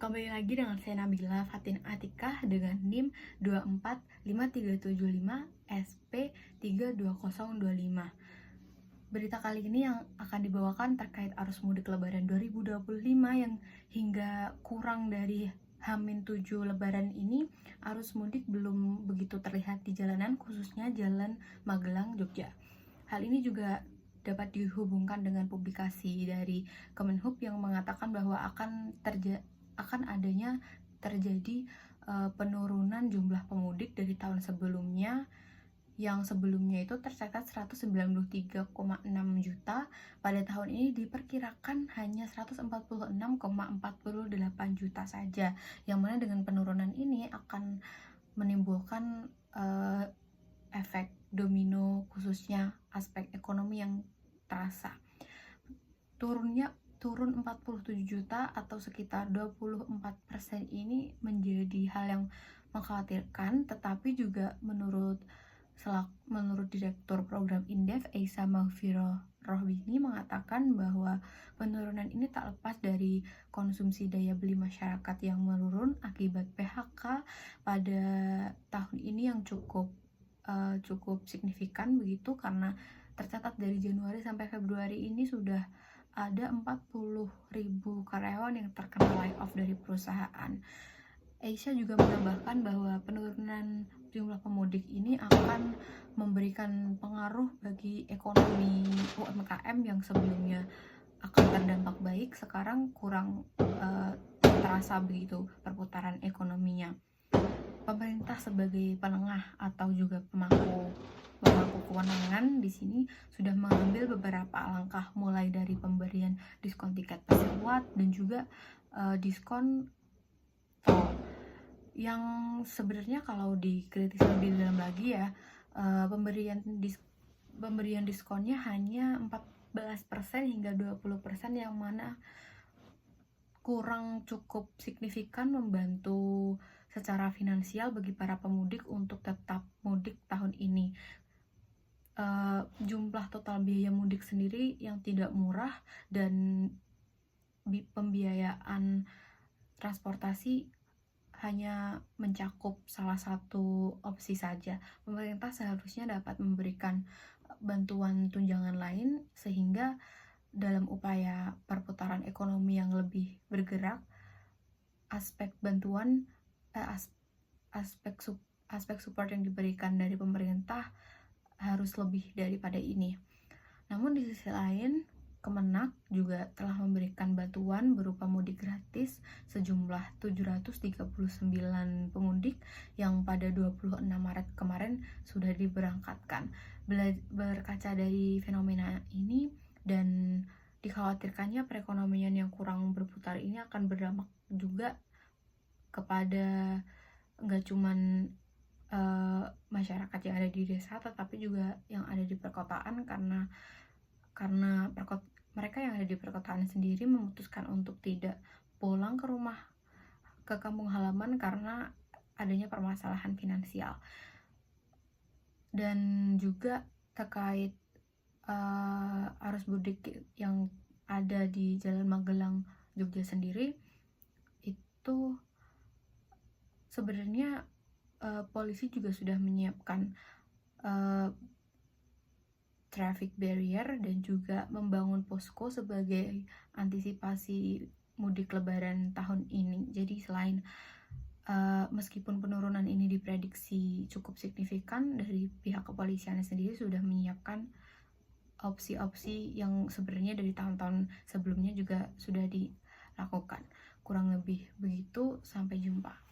Kembali lagi dengan saya Nabila Fatin Atikah dengan NIM 245375SP32025. Berita kali ini yang akan dibawakan terkait arus mudik Lebaran 2025 yang hingga kurang dari H-7 Lebaran ini, arus mudik belum begitu terlihat di jalanan, khususnya Jalan Magelang, Jogja. Hal ini juga dapat dihubungkan dengan publikasi dari Kemenhub yang mengatakan bahwa akan adanya terjadi penurunan jumlah pemudik dari tahun sebelumnya, yang sebelumnya itu tercatat 193,6 juta. Pada tahun ini diperkirakan hanya 146,48 juta saja, yang mana dengan penurunan ini akan menimbulkan efek domino, khususnya aspek ekonomi yang terasa. Turun 47 juta atau sekitar 24% ini menjadi hal yang mengkhawatirkan, tetapi juga menurut Direktur Program Indef Eisa Maghfirah Rohbini mengatakan bahwa penurunan ini tak lepas dari konsumsi daya beli masyarakat yang menurun akibat PHK pada tahun ini yang cukup signifikan begitu, karena tercatat dari Januari sampai Februari ini sudah ada 40.000 karyawan yang terkena layoff dari perusahaan. Aisyah juga menambahkan bahwa penurunan jumlah pemudik ini akan memberikan pengaruh bagi ekonomi UMKM yang sebelumnya akan terdampak baik, sekarang kurang terasa begitu perputaran ekonominya. Pemerintah sebagai penengah atau juga pemangku kewenangan di sini sudah mengambil beberapa langkah, mulai dari pemberian diskon tiket pesawat dan juga diskon tol, yang sebenarnya kalau dikritisi lebih dalam lagi ya, pemberian diskonnya hanya 14% hingga 20%, yang mana kurang cukup signifikan membantu secara finansial bagi para pemudik untuk tetap mudik tahun ini. Jumlah total biaya mudik sendiri yang tidak murah dan pembiayaan transportasi hanya mencakup salah satu opsi saja. Pemerintah seharusnya dapat memberikan bantuan tunjangan lain sehingga dalam upaya perputaran ekonomi yang lebih bergerak, aspek bantuan aspek support yang diberikan dari pemerintah harus lebih daripada ini. Namun di sisi lain, Kemenak juga telah memberikan bantuan berupa mudik gratis sejumlah 739 pemudik yang pada 26 Maret kemarin sudah diberangkatkan. Berkaca dari fenomena ini dan dikhawatirkannya perekonomian yang kurang berputar ini akan berdampak juga kepada nggak cuman masyarakat yang ada di desa, tetapi juga yang ada di perkotaan, karena mereka yang ada di perkotaan sendiri memutuskan untuk tidak pulang ke kampung halaman karena adanya permasalahan finansial. Dan juga terkait arus mudik yang ada di Jalan Magelang, Jogja sendiri, itu sebenarnya polisi juga sudah menyiapkan traffic barrier dan juga membangun posko sebagai antisipasi mudik Lebaran tahun ini. Jadi selain meskipun penurunan ini diprediksi cukup signifikan, dari pihak kepolisian sendiri sudah menyiapkan opsi-opsi yang sebenarnya dari tahun-tahun sebelumnya juga sudah dilakukan. Kurang lebih begitu, sampai jumpa.